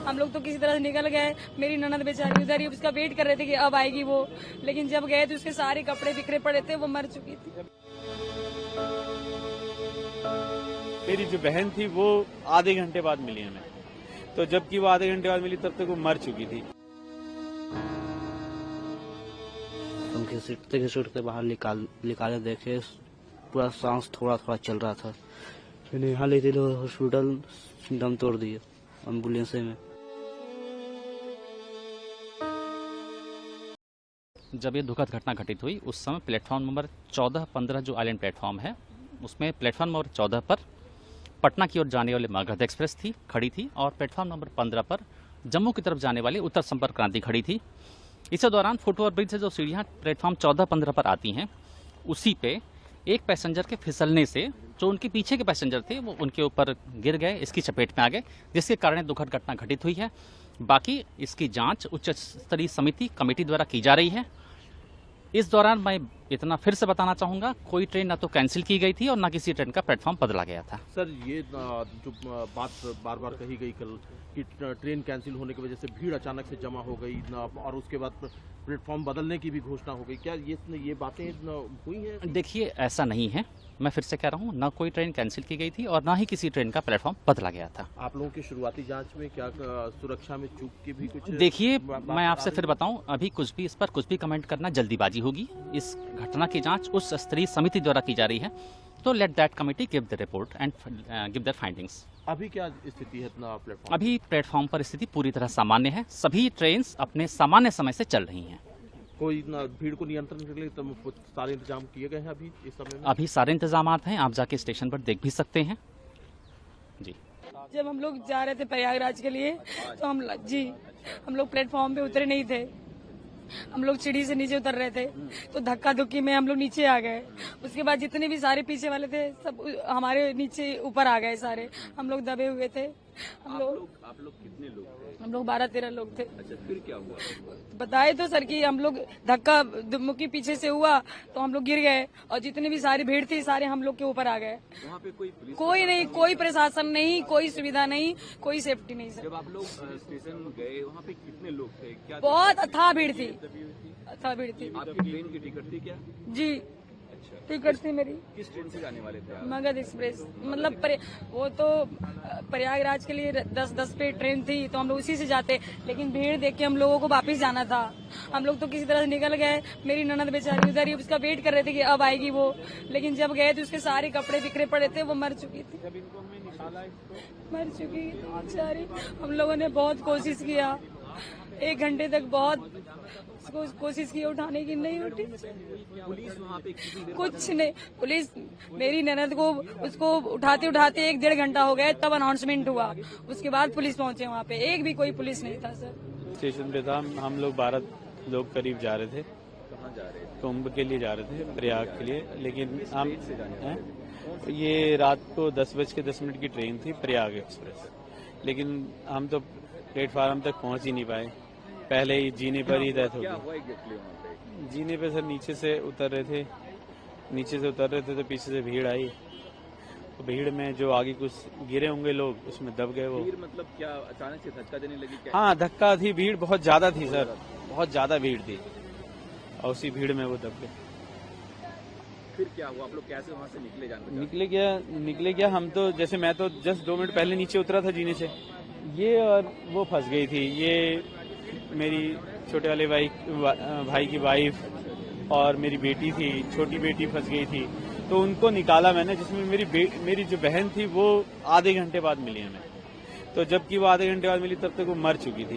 हम लोग तो किसी तरह से निकल गए। मेरी ननद बेचारी उधर ही उसका वेट कर रहे थे कि अब आएगी वो, लेकिन जब गए तो उसके सारे कपड़े बिखरे पड़े थे, वो मर चुकी थी। मेरी जो बहन थी वो आधे घंटे बाद मिली हमें, तो जबकि वो आधे घंटे बाद मिली तब तक वो मर चुकी थी। हम घसीटते बाहर निकाले, देखे पूरा सांस थोड़ा थोड़ा चल रहा था। फिर यहाँ ले थे हॉस्पिटल, दम तोड़ दिए एम्बुलेंस में। जब ये दुखद घटना घटित हुई उस समय प्लेटफॉर्म नंबर 14-15 जो आइलैंड प्लेटफॉर्म है उसमें प्लेटफॉर्म नंबर 14 पर पटना की ओर जाने वाली मगध एक्सप्रेस थी खड़ी थी, और प्लेटफॉर्म नंबर 15 पर जम्मू की तरफ जाने वाली उत्तर संपर्क क्रांति खड़ी थी। इसी दौरान फुटओवर ब्रिज से जो सीढ़ियाँ प्लेटफॉर्म 14-15 पर आती हैं उसी पे एक पैसेंजर के फिसलने से जो उनके पीछे के पैसेंजर थे वो उनके ऊपर गिर गए, इसकी चपेट में आ गए, जिसके कारण दुखद घटना घटित हुई है। बाकी इसकी जांच उच्च स्तरीय समिति कमेटी द्वारा की जा रही है। इस दौरान मैं इतना फिर से बताना चाहूंगा, कोई ट्रेन ना तो कैंसिल की गई थी और ना किसी ट्रेन का प्लेटफॉर्म बदला गया था। सर, ये जो बात बार बार कही गई कल कि ट्रेन कैंसिल होने की वजह से भीड़ अचानक से जमा हो गई और उसके बाद प्लेटफॉर्म बदलने की भी घोषणा हो गई, क्या ये बातें हुई हैं? देखिए, ऐसा नहीं है, मैं फिर से कह रहा हूँ, ना कोई ट्रेन कैंसिल की गई थी और ना ही किसी ट्रेन का प्लेटफॉर्म बदला गया था। आप लोगों की शुरुआती जांच में क्या सुरक्षा में चूक की भी कुछ? देखिए, मैं आपसे फिर बताऊं, अभी कुछ भी इस पर कुछ भी कमेंट करना जल्दीबाजी होगी। इस घटना की जांच उस स्तरीय समिति द्वारा की जा रही है, तो let that committee give the report and give their findings. अभी क्या स्थिति है प्लेटफॉर्म? अभी प्लेटफॉर्म पर स्थिति पूरी तरह सामान्य है, सभी ट्रेन अपने सामान्य समय से चल रही हैं। कोई भीड़ को नियंत्रण के लिए तो सारे इंतजाम किए गए हैं अभी इस समय में? अभी सारे इंतजामात हैं, आप जाके स्टेशन पर देख भी सकते हैं जी। जब हम लोग जा रहे थे प्रयागराज के लिए तो हम लोग प्लेटफॉर्म पे उतरे नहीं थे, हम लोग सीढ़ी से नीचे उतर रहे थे तो धक्का धुक्की में हम लोग नीचे आ गए। उसके बाद जितने भी सारे पीछे वाले थे सब हमारे नीचे ऊपर आ गए सारे, हम लोग दबे हुए थे। आप लोग कितने लोग थे? हम लोग 12-13 लोग थे। अच्छा, फिर क्या हुआ? बताए तो सर कि हम लोग धक्का मुक्की पीछे से हुआ तो हम लोग गिर गए और जितनी भी सारी भीड़ थी सारे हम लोग के ऊपर आ गए। वहाँ पे कोई नहीं, कोई प्रशासन नहीं, कोई सुविधा नहीं, कोई सेफ्टी नहीं सर। जब आप लोग स्टेशन गए वहाँ पे कितने लोग थे? क्या बहुत अथाह भीड़ थी, अथाह भीड़ थी। आपकी ट्रेन की टिकट थी क्या? जी, टिकट थी मेरी। किस ट्रेन से जाने वाले थे आप? मगध एक्सप्रेस, मतलब वो तो प्रयागराज के लिए 10-10 पे ट्रेन थी तो हम लोग उसी से जाते, लेकिन भीड़ देख के हम लोगों को वापस जाना था। हम लोग तो किसी तरह से निकल गए। मेरी ननद बेचारी उधर ही उसका वेट कर रहे थे कि अब आएगी वो, लेकिन जब गए तो उसके सारे कपड़े बिखरे पड़े थे, वो मर चुकी थी। मर चुकी थी बेचारी। हम लोगों ने बहुत कोशिश किया, 1 घंटे तक बहुत कोशिश की उठाने की, नहीं उठी। पुलिस वहाँ पे कुछ नहीं, पुलिस मेरी ननद को उसको उठाते उठाते 1-1.5 घंटा हो गया, तब अनाउंसमेंट हुआ, उसके बाद पुलिस पहुंचे वहाँ पे। एक भी कोई पुलिस नहीं था सर। स्टेशन पे था, हम लोग 12 लोग करीब जा रहे थे। कहाँ जा रहे थे? कुंभ के लिए जा रहे थे, प्रयाग के लिए, लेकिन हम ये रात को 10:10 की ट्रेन थी, प्रयाग एक्सप्रेस, लेकिन हम तो प्लेटफार्म तक पहुंच ही नहीं पाए, पहले ही जीने पर ही डेथ हो गई। जीने पे सर नीचे से उतर रहे थे तो पीछे से भीड़ आई, तो भीड़ में जो आगे कुछ गिरे होंगे लोग उसमें दब गए वो। भीड़ मतलब क्या अचानक से धक्का देने लगी क्या? हाँ, धक्का थी, भीड़ बहुत ज्यादा थी सर, बहुत ज्यादा भीड़ थी और उसी भीड़ में वो दब गए। फिर क्या हुआ? आप लोग कैसे वहाँ से निकले? निकले क्या, हम तो जैसे मैं तो जस्ट 2 मिनट पहले नीचे उतरा था जीने से, ये और वो फंस गई थी, ये मेरी छोटे वाले भाई की वाइफ और मेरी बेटी थी, छोटी बेटी फंस गई थी, तो उनको निकाला मैंने, जिसमें मेरी जो बहन थी वो आधे घंटे बाद मिली हमें, तो जबकि वो आधे घंटे बाद मिली तब तक वो मर चुकी थी।